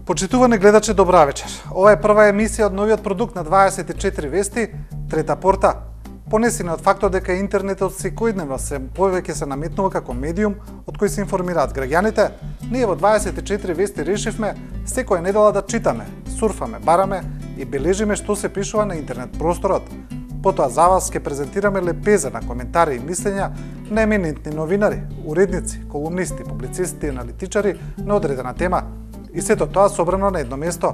Почитувани гледачи, добра вечер. Ова е прва емисија од новиот продукт на 24 вести, Трета порта. Понесени од фактот дека интернетот секојдневно повеќе се наметнува како медиум од кој се информираат граѓаните, ние во 24 вести решивме секоја недела да читаме, сурфаме, бараме и бележиме што се пишува на интернет просторот. Потоа за вас ќе презентираме лепеза на коментари и мислења на еминентни новинари, уредници, колумнисти, публицисти и аналитичари на одредена тема. И сето тоа собрано на едно место.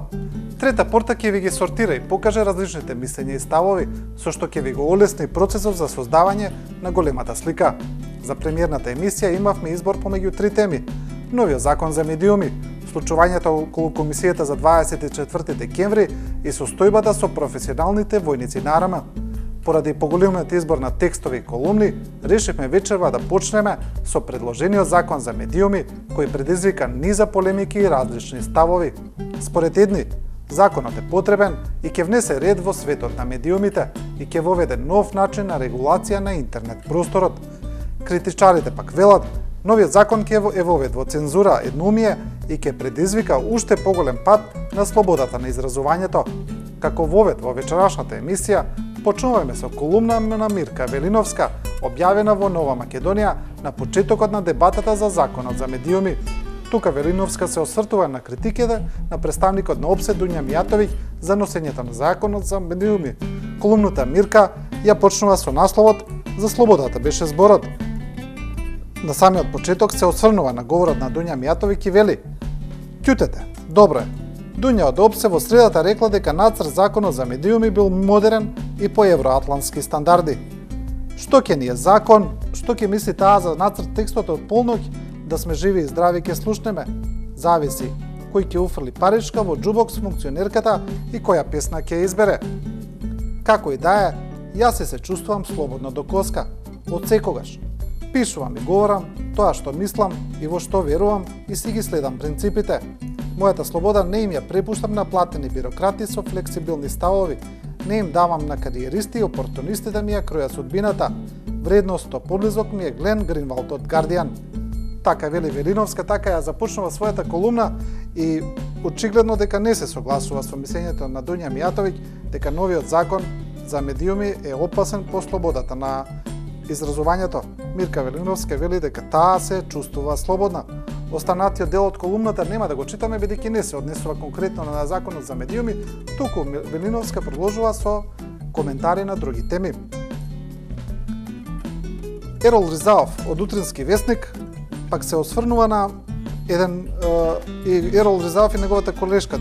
Трета порта ќе ви ги сортира и покаже различните мислења и ставови, со што ќе ви го олесни процесот за создавање на големата слика. За премиерната емисија имавме избор помеѓу три теми: новиот закон за медиуми, случувањето околу комисијата за 24 декември и состојбата со професионалните војници на АРМ. Поради поголемиот избор на текстови и колумни, решивме вечерва да почнеме со предложениот закон за медиуми, кој предизвика низа полемики и различни ставови. Според едни, законот е потребен и ќе внесе ред во светот на медиумите и ќе воведе нов начин на регулација на интернет просторот. Критичарите пак велат, новиот закон ќе е вовед во цензура, едноумие и ќе предизвика уште поголем пат на слободата на изразувањето. Како вовед во вечерашната емисија, почнуваме со колумна на Мирка Велиновска, објавена во Нова Македонија на почетокот на дебатата за законот за медиуми. Тука Велиновска се освртува на критиките на представникот на ОПСЕ Дуња Мијатовиќ за носењето на законот за медиуми. Колумната Мирка ја почнува со насловот "За слободата беше зборот". На самиот почеток се осврнува на говорот на Дуња Мијатовиќ и вели: "Ќутете, добро е. Дуња од ОПСЕ во средата рекла дека нацрт законот за медиуми бил модерен и по евроатлантски стандарди. Што ќе ни е закон, што ќе мисли таа за нацрт текстот од полноќ, да сме живи и здрави ќе слушнеме. Зависи кој ќе уфрли паричка во џубок с функционерката и која песна ќе избере. Како и да е, јас се чувствувам слободно до коска, од секогаш. Пишувам и говорам тоа што мислам и во што верувам и си ги следам принципите. Мојата слобода не им ја препуштам на платени бирократи со флексибилни ставови, не им давам на кариеристи и опортунисти да ми ја кројат судбината. Вредноста поблизок ми е Глен Гринвалд од Гардијан." Така вели Велиновска, така ја започнува својата колумна и очигледно дека не се согласува со мислењето на Дуња Мијатовиќ дека новиот закон за медиуми е опасен по слободата на изразувањето. Мирка Велиновска вели дека таа се чувствува слободна. Останатиот дел од колумната нема да го читаме бидејќи не се однесува конкретно на законот за медиуми, туку Велиновска продолжува со коментари на други теми. Ерол Ризаов од Утрински вестник пак се осврнува на Ерол Ризаов и неговата колешка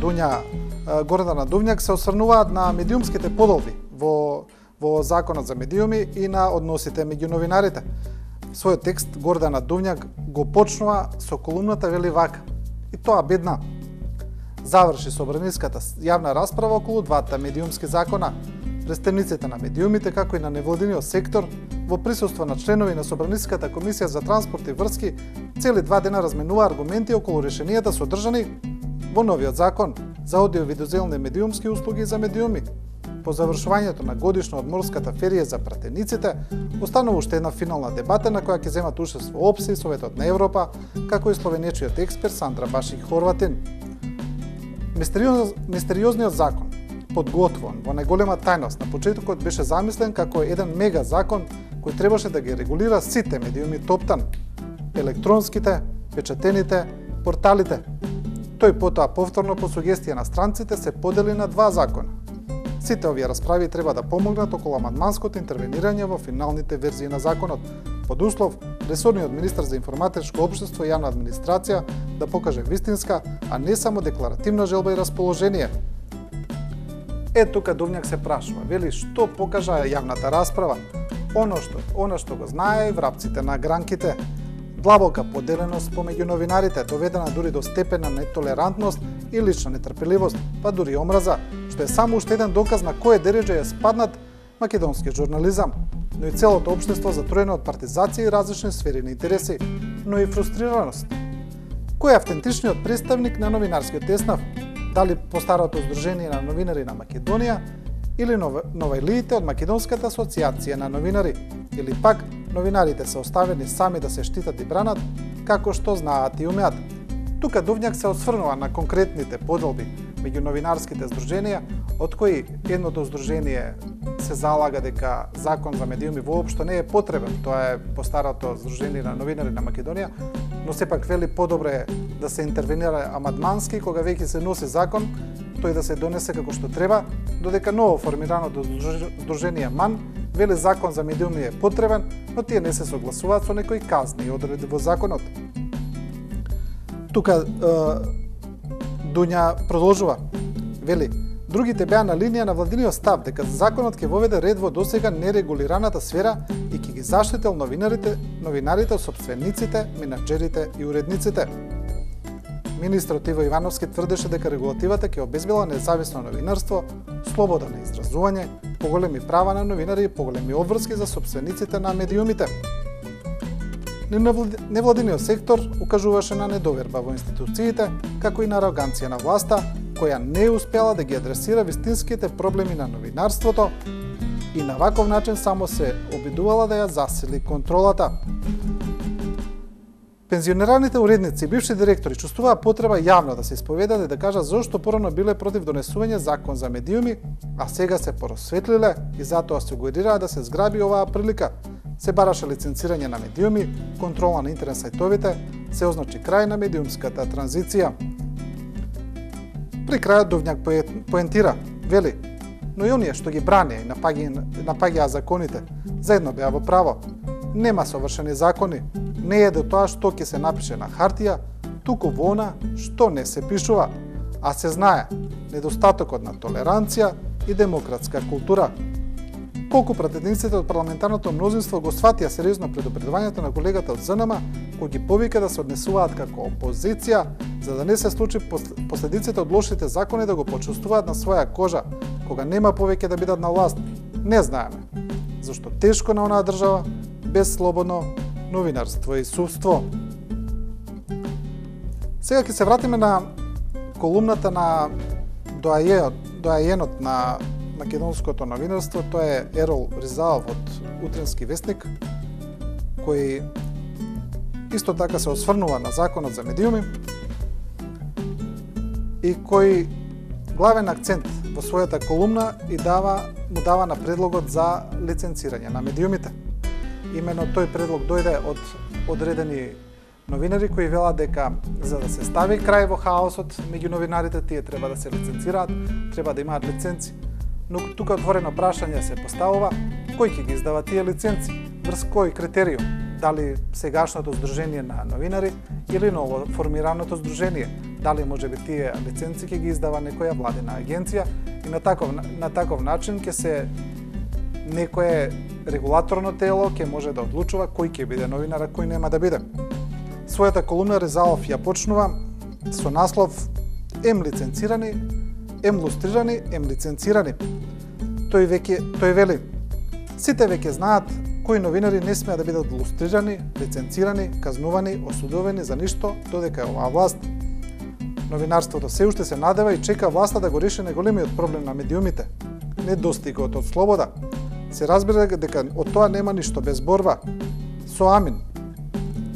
Гордана Дувњак се осврнуваат на медиумските подолби во законот за медиуми и на односите меѓу новинарите. Својот текст Гордана Дувњак го почнува со колумната вели вака: "И тоа бедна. Заврши собраниската јавна расправа околу двата медиумски закона. Претставниците на медиумите, како и на невладиниот сектор, во присуство на членови на Собраниската комисија за транспорт и врски, цели 2 дена разменува аргументи околу решенијата содржани во новиот закон за аудиовидуелни медиумски услуги за медиуми. По завршувањето на годишно одморската ферија за пратениците, останува уште една финална дебата на која ќе земат учество ОПСЕ и Советот на Европа, како и словенечиот експерт Сандра Башик Хорватин. Мистериозниот закон, подготвен во најголема тајност, на почетокот беше замислен како еден мега закон кој требаше да ги регулира сите медиуми топтан: електронските, печатените, порталите. Тој потоа повторно по сугестија на странците се подели на 2 закона. Сите овие расправи треба да помогнат околу амандманското интервенирање во финалните верзии на законот, под услов ресорниот министар за информатичко општество и јавна администрација да покаже вистинска, а не само декларативна желба и расположение. Тука Дувњак се прашува, вели што покажа јавната расправа, она што го знае и врапците на гранките. Длабока поделеност помеѓу новинарите, доведена дури до степен на нетолерантност и лична нетрпеливост, па дури омраза, што е само уште еден доказ на кој дереже е спаднат македонски журнализам, но и целото општество затроено од партизација и различни сфери на интереси, но и фрустрираност. Кој е автентичниот представник на новинарскиот еснав? Дали постарото Сдружение на новинари на Македонија или новајлиите од Македонската асоциација на новинари, или пак новинарите се оставени сами да се штитат и бранат како што знаат и умеат. Тука Дувњак се осврнува на конкретните поделби меѓу новинарските здруженија, од кои едното здружение се залага дека закон за медиуми воопшто не е потребен. Тоа е постарото здружение на новинари на Македонија, но сепак вели подобре да се интервенира амандмански кога веќе се носи закон, тој да се донесе како што треба, додека ново формираното здружение МАН вели закон за медиуми е потребен, но тие не се согласуваат со некои казни и одредби во законот. Тука Дуња продолжува, вели: другите беа на линија на владиниот став дека законот ќе воведе ред во досега нерегулираната сфера и ќе ги заштител новинарите, собствениците, менаџерите и уредниците. Министрот Иво Ивановски тврдеше дека регулативата ќе обезбедила независно новинарство, слобода на изразување, поголеми права на новинари и поголеми обврски за собствениците на медиумите. Невладиниот сектор укажуваше на недоверба во институциите, како и на ароганција на власта, која не успела да ги адресира вистинските проблеми на новинарството и на ваков начин само се обидувала да ја засили контролата. Пензионираните уредници и бивши директори чувствуваа потреба јавно да се исповедаат и да кажат зошто порано биле против донесување закон за медиуми, а сега се поросветлиле и затоа сугерираа да се зграби оваа прилика. Се бараше лиценцирање на медиуми, контрола на интернет сајтовите, се означи крај на медиумската транзиција. При крајот Дувњак поентира, вели: но и оние што ги брани и напаѓаа законите, заедно беа во право. Нема совршени закони, не е до тоа што ќе се напише на хартија, туку во она што не се пишува, а се знае недостатокот на толеранција и демократска култура. Колку пратениците од парламентарното мнозинство го сватија сериозно предупредувањето на колегата од ЗНМ, кој ги повика да се однесуваат како опозиција, за да не се случи последиците од лошите закони да го почувствуваат на своја кожа, кога нема повеќе да бидат на власт, не знаеме. Зашто тешко на онаа држава без слободно новинарство и судство. Сега ќе се вратиме на колумната на доајенот на македонското новинарство, тоа е Ерол Ризаов од Утренски вестник, кој исто така се осврнува на законот за медиуми и кој главен акцент во својата колумна и му дава на предлогот за лиценцирање на медиумите. Именно тој предлог дојде од одредени новинари кои велат дека за да се стави крај во хаосот меѓу новинарите, тие треба да се лиценцираат, треба да имаат лиценци. Но тука отворено прашање се поставува: кој ќе ги издава тие лиценци? Врз кој критериум? Дали сегашното здружение на новинари или ново формираното здружение? Дали можеби тие лиценци ќе ги издава некоја владина агенција и на таков начин ќе се некое регулаторно тело ќе може да одлучува кој ќе биде новинар, а кој нема да биде. Својата колумна Ризалов ја почнува со наслов "Ем лиценцирани, ем лустрирани, ем лиценцирани". Тој вели: сите веќе знаат кои новинари не смеа да бидат лустрирани, лиценцирани, казнувани, осудувани за ништо додека е оваа власт. Новинарството се уште се надева и чека власта да го реши најголемиот проблем на медиумите – недостигот од слобода. Се разбира дека од тоа нема ништо без борба. Со амин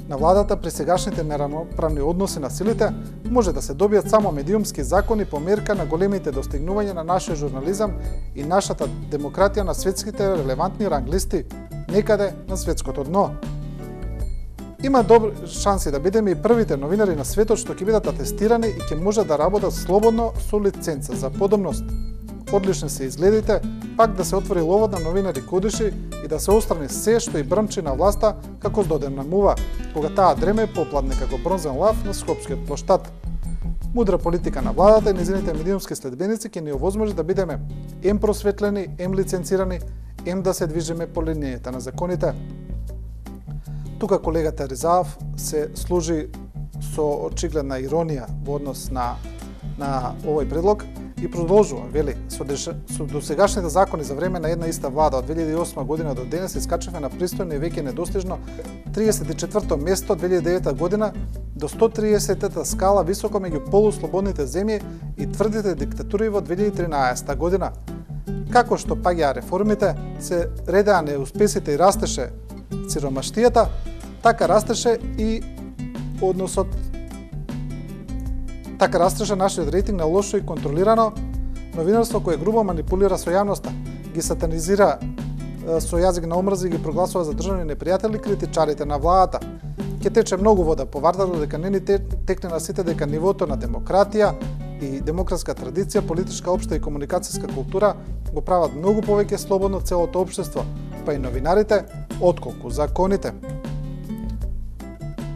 на владата при сегашните неравноправни односи на силите може да се добијат само медиумски закони по мерка на големите достигнувања на нашиот журнализам и нашата демократија на светските релевантни ранглисти некаде на светското дно. Има добри шанси да бидеме и првите новинари на светот што ќе бидат атестирани и ќе можат да работат слободно со лиценца за подобност. Одлични се изгледите, пак да се отвори ловот на новинари кодиши и да се острани се што и брмчи на власта како здодевна мува, кога таа дреме попладне како бронзен лав на Скопскиот плоштад. Мудра политика на владата и незините медиумски следбеници ќе ни овозможи да бидеме ем просветлени, ем лиценцирани, ем да се движиме по линијата на законите. Тука колегата Ризаов се служи со очигледна иронија во однос на овој предлог и продолжува, вели: со досегашните закони за време на една иста влада од 2008 година до денес искачевме на пристојно и веќе недостижно 34-то место од 2009 година до 130-та скала високо меѓу полуслободните земји и тврдите диктатури во 2013 година. Како што паѓаа реформите, се редеа неуспесите и растеше сиромаштијата, така растеше и односот Така растеше нашиот рейтинг на лошо и контролирано новинарство кое грубо манипулира со јавноста, ги сатанизира со јазик на омрз и ги прогласува за државни непријатели критичарите на владата. Ке тече многу вода по вартата дека не ни текне на сите дека нивото на демократија и демократска традиција, политичка општа и комуникацијска култура го прават многу повеќе слободно целото општество, па и новинарите, отколку законите.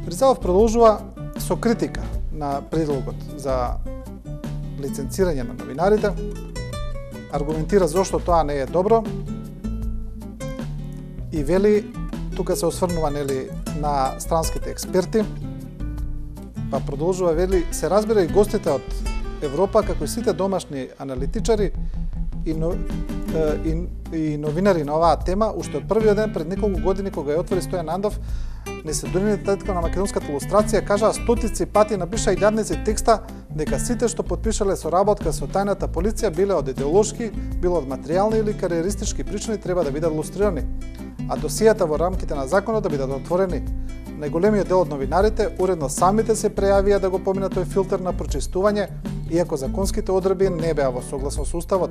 Ризалов продолжува со критика на предлогот за лиценцирање на новинарите, аргументира зошто тоа не е добро и вели, тука се осврнува на странските експерти, па продолжува вели, се разбира и гостите од Европа, како и сите домашни аналитичари и новинари на оваа тема, уште од првиот ден пред неколку години кога ја отвори Стојан Андов, неседурените татко на македонската илустрација кажаа стотици пати, напиша илјадници текста дека сите што потпишале соработка со тајната полиција биле од идеолошки, било од материјални или кариеристички причини треба да бидат лустрирани, а досијата во рамките на законот да бидат отворени. Најголемиот дел од новинарите уредно самите се прејавија да го поминат тој филтер на прочистување, иако законските одредби не беа во согласно со уставот.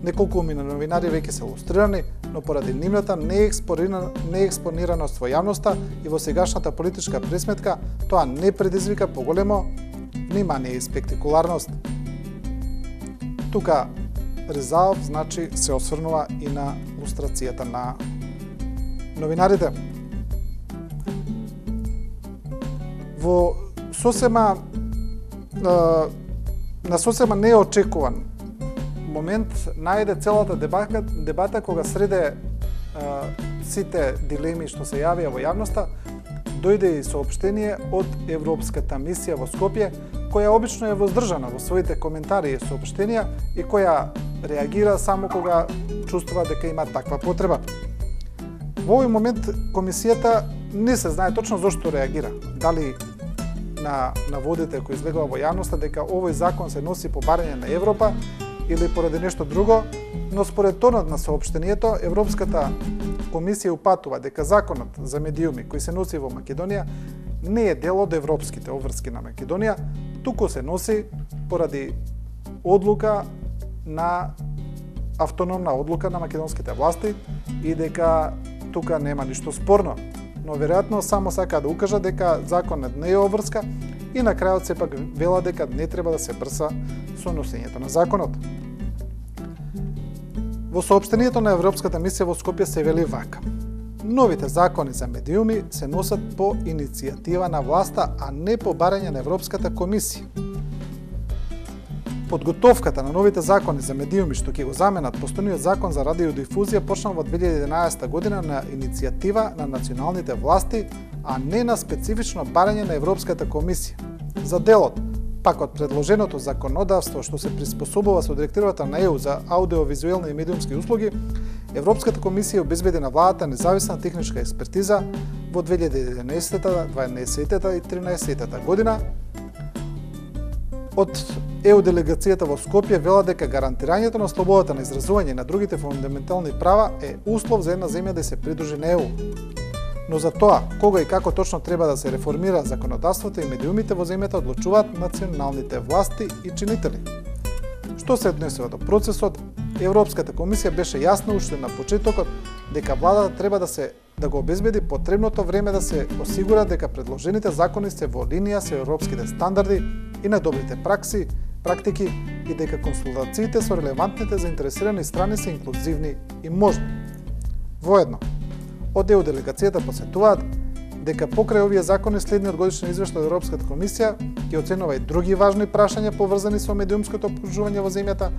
Неколку новинари веќе се лустрирани, но поради нивната неекспонираност во јавноста и во сегашната политичка пресметка, тоа не предизвика поголемо внимание и спектикуларност. Тука Ризалов, значи, се осврнува и на лустрацијата на новинарите. Во на сосема неочекуван момент најде целата дебата кога среде сите дилеми што се јавија во јавноста, дојде и соопштение од Европската мисија во Скопје, која обично е воздржана во своите коментари и соопштенија и која реагира само кога чувствува дека има таква потреба. Во овој момент комисијата не се знае точно зошто реагира. Дали на наводите кои излегува во јавноста дека овој закон се носи по барање на Европа или поради нешто друго, но според тонот на соопштението, Европската комисија упатува дека законот за медиуми кој се носи во Македонија не е дел од европските обврски на Македонија, туку се носи поради одлука на автономна одлука на македонските власти и дека тука нема ништо спорно, но веројатно само сака да укажа дека законот не е обврска и на крајот сепак вела дека не треба да се брса со носењето на законот. Во соопштението на Европската мисија во Скопје се вели вака: новите закони за медиуми се носат по иницијатива на власта, а не по барање на Европската комисија. Подготовката на новите закони за медиуми што ќе го заменат постојниот закон за радиодифузија почнал во 2011 година на иницијатива на националните власти, а не на специфично барање на Европската комисија. За делот, пак од предложеното законодавство што се приспособува со директивата на ЕУ за аудиовизуелни и медиумски услуги, Европската комисија обезбеди на владата независна техничка експертиза во 2011, 2012 и 2013 година. Од ЕУ делегацијата во Скопје вела дека гарантирањето на слободата на изразување и на другите фундаментални права е услов за една земја да се придружи на ЕУ. Но за тоа, кога и како точно треба да се реформира законодавството и медиумите во земјата одлучуваат националните власти и чинители. Што се однесува до процесот, Европската комисија беше јасна уште на почетокот дека владата треба да го обезбеди потребното време да се осигура дека предложените закони се во линија со европските стандарди и на добрите практики и дека консултациите со релевантните заинтересирани страни се инклузивни и можни. Воедно, од ЕУ делегацијата посетуваат дека покрај овие закони следниот годишен извештај од Европската комисија ќе оценува и други важни прашања поврзани со медиумското обкружување во земјата.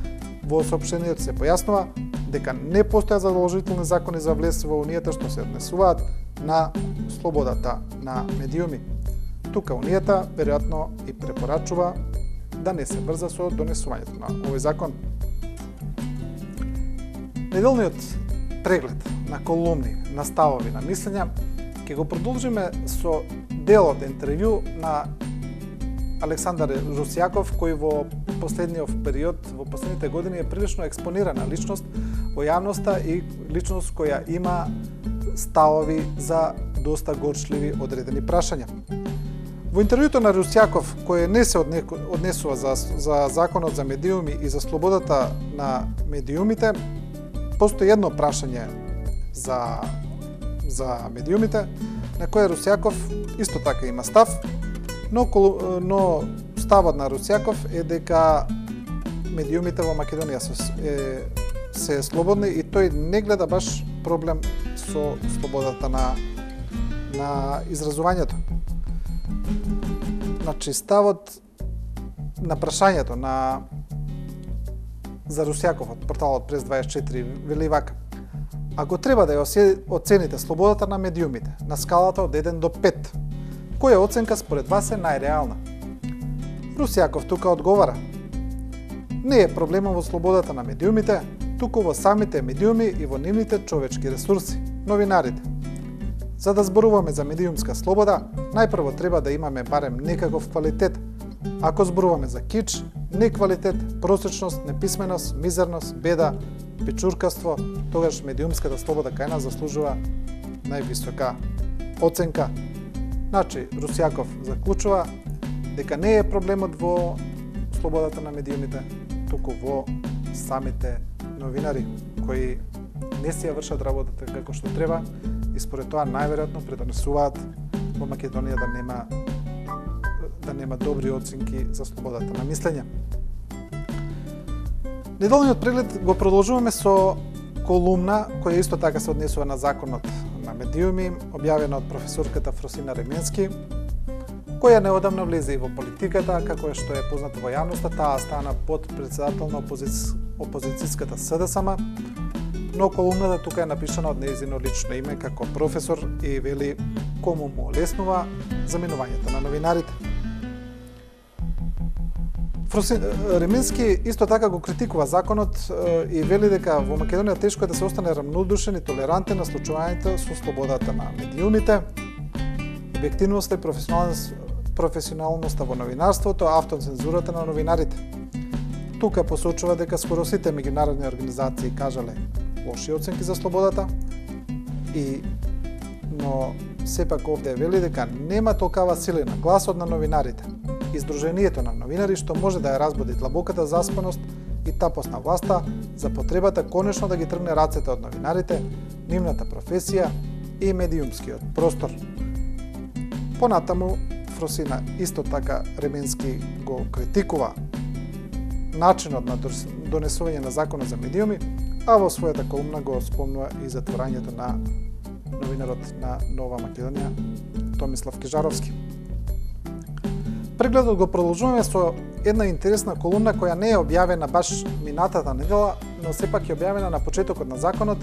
Во соопштението се појаснува дека не постојат задолжителни закони за влез во Унијата што се однесуваат на слободата на медиуми. Тука Унијата веројатно и препорачува да не се брза со донесувањето на овој закон. Неделниот преглед на колумни, на ставови, на мислења ќе го продолжиме со дел од интервју на Александар Русјаков, кој во последниот период, во последните години е прилично експонирана личност во јавноста и личност која има ставови за доста горчливи одредени прашања. Во интервјуто на Русјаков, кој не се однесува за законот за медиуми и за слободата на медиумите, постои едно прашање за медиумите, на кое Русјаков исто така има став, но ставот на Русјаков е дека медиумите во Македонија се слободни и тој не гледа баш проблем со слободата на изразувањето. Значи, ставот на прашањето за Русјаков од порталот Прес 24 вели вака: ако треба да ја оцените слободата на медиумите на скалата од 1 до 5, која оценка според вас е најреална? Русјаков тука одговара: не е проблемот во слободата на медиумите, туку во самите медиуми и во нивните човечки ресурси, новинарите. За да зборуваме за медиумска слобода, најпрво треба да имаме барем некаков квалитет. Ако зборуваме за кич, неквалитет, просечност, неписменост, мизерност, беда, печуркаство, тогаш медиумската слобода кај нас заслужува највисока оценка. Значи, Русјаков заклучува дека не е проблемот во слободата на медиумите, туку во самите новинари кои не си ја вршат работата како што треба и според тоа најверојатно предонесуваат во Македонија да нема добри оценки за слободата на мислење. Неделниот преглед го продолжуваме со колумна која исто така се однесува на законот на медиуми, објавена од професорката Фросина Ременски, која неодамно влезе и во политиката, како што е познато во јавноста, таа стана подпредседател на опозицијската СДСМ, но колумната тука е напишана од нејзино лично име како професор и вели кому му олеснува заменувањето на новинарите. Ременски исто така го критикува законот и вели дека во Македонија тешко е да се остане рамнодушен и толерантен на случувањето со слободата на медиумите, објективноста и професионалноста во новинарството, автоцензурата на новинарите. Тука посочува дека скоро сите меѓународни организации кажале лоши оценки за слободата, но сепак овде вели дека нема толкава силен гласот на новинарите. Издружението на новинари што може да ја разбуди длабоката заспаност и тапост на власта за потребата конечно да ги тргне рацете од новинарите, нивната професија и медиумскиот простор. Понатаму, Фросина исто така Ременски го критикува начинот на донесување на законот за медиуми, а во својата колумна го спомнува и затворањето на новинарот на Нова Македонија Томислав Кежаровски. Прегледот го продолжуваме со една интересна колумна која не е објавена баш минатата недела, но сепак е објавена на почетокот на законот,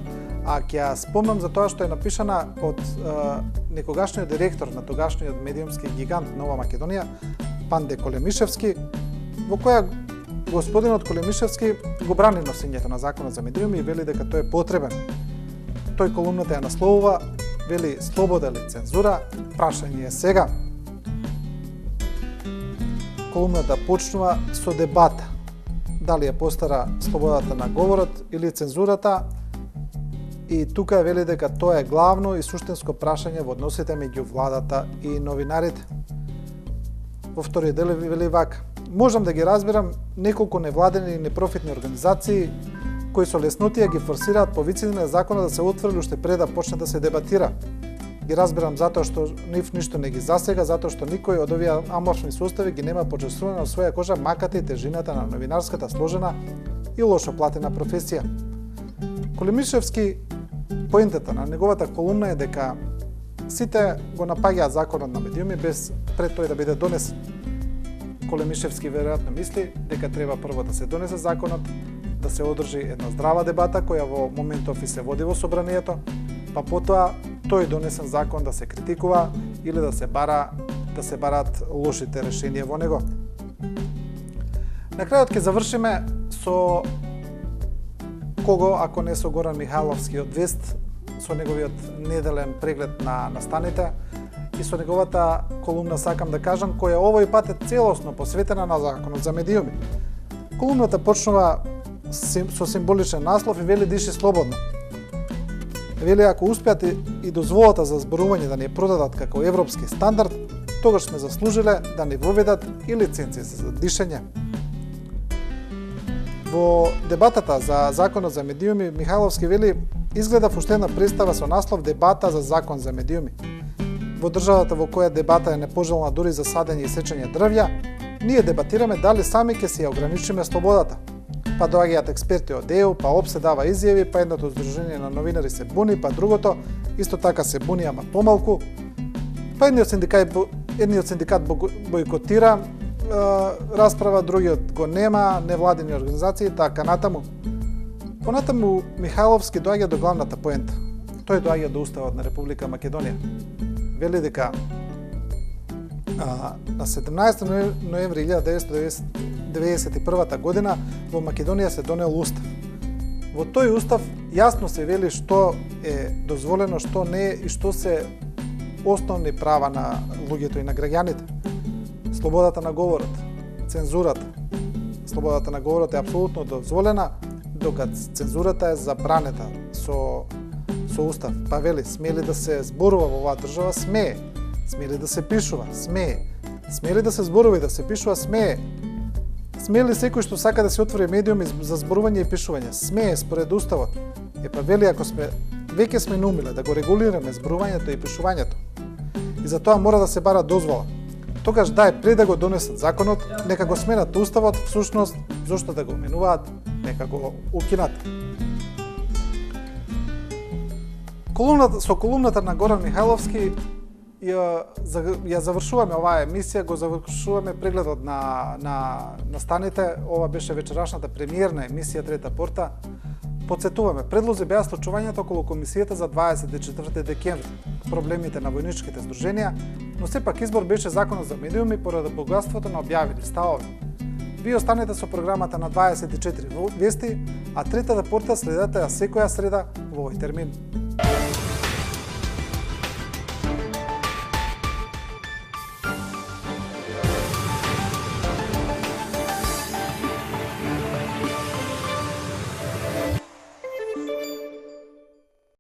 а ќе ја спомнам за тоа што е напишана од некогашниот директор на тогашниот медиумски гигант Нова Македонија, Панде Колемишевски, во која господинот Колемишевски го брани носењето на законот за медиуми и вели дека тој е потребен. Тој колумната ја насловува, вели слобода или цензура, прашање е сега. Колумната почнува со дебата. Дали ја постара слободата на говорот или цензурата, и тука вели дека тоа е главно и суштинско прашање во односите меѓу владата и новинарите. Во вториот дел вели вака: можам да ги разбирам неколку невладени и непрофитни организации кои со леснотија ги форсираат повиците на законот да се отврли уште пред да почне да се дебатира. Ги разбирам затоа што нив ништо не ги засега, затоа што никој од овие аморфни состави ги нема почувствувано на своја кожа маката и тежината на новинарската сложена и лошо платена професија. Колемишевски, поентата на неговата колумна е дека сите го напаѓаат законот на медиуми без пред тој да биде донесен. Колемишевски веројатно мисли дека треба прво да се донесе законот, да се одржи една здрава дебата која во моментов и се води во собранието, па потоа тој донесен закон да се критикува или да се бараат лошите решенија во него. На крајот ќе завршиме со кого, ако не со Горан Михайловски од Вест, со неговиот неделен преглед на настаните и со неговата колумна Сакам да кажам, која овој пат е целосно посветена на законот за медиуми. Колумната почнува со символичен наслов и вели диши слободно. Вели ако успеат и дозволата за зборување да не продадат како европски стандард, тогаш сме заслужиле да ни воведат и лиценци за дишење. Во дебатата за Законот за медиуми, Михайловски вели: изгледав уште една представа со наслов Дебата за закон за медиуми. Во државата во која дебата е непожелна дури за садење и сечење дрвја, ние дебатираме дали сами ќе си ја ограничиме слободата. Па доаѓаат експерти од ЕУ, па ОПСЕ дава изјави, па едното здружение на новинари се буни, па другото исто така се буни, ама помалку. Па едниот синдикат бойкотира расправа, другиот го нема, невладини организации, така натаму. Понатаму Михайловски доаѓа до главната поента. Тој доаѓа до Уставот на Република Македонија. Вели дека на 17 ноември 1991 година во Македонија се донел устав. Во тој устав јасно се вели што е дозволено, што не е и што се основни права на луѓето и на граѓаните. Слободата на говорот, цензурата. Слободата на говорот е апсолутно дозволена, докато цензурата е забранета со устав. Па вели, смели да се зборува во оваа држава, смее. Смели да се пишува, смее. Смели да се зборува и да се пишува, смее. Смели секој што сака да се отвори медиум за зборување и пишување, смее според уставот. Па вели, ако веќе сме наумиле да го регулираме зборувањето и пишувањето, и за тоа мора да се бара дозвола. Тогаш пред да го донесат законот, нека го сменат уставот, всушност, зошто да го менуваат, нека го укинат. Со колумната на Горан Михайловски ја завршуваме оваа емисија, го завршуваме прегледот на станите. Ова беше вечерашната премиерна емисија Трета порта. Подсетуваме, предлози беа случувањето околу комисијата за 24 декември, проблемите на војничките здруженија, но сепак избор беше Законот за медиуми поради богатството на објавени ставови. Вие останете со програмата на 24 вести, а Третата порта следете ја секоја среда во овој термин.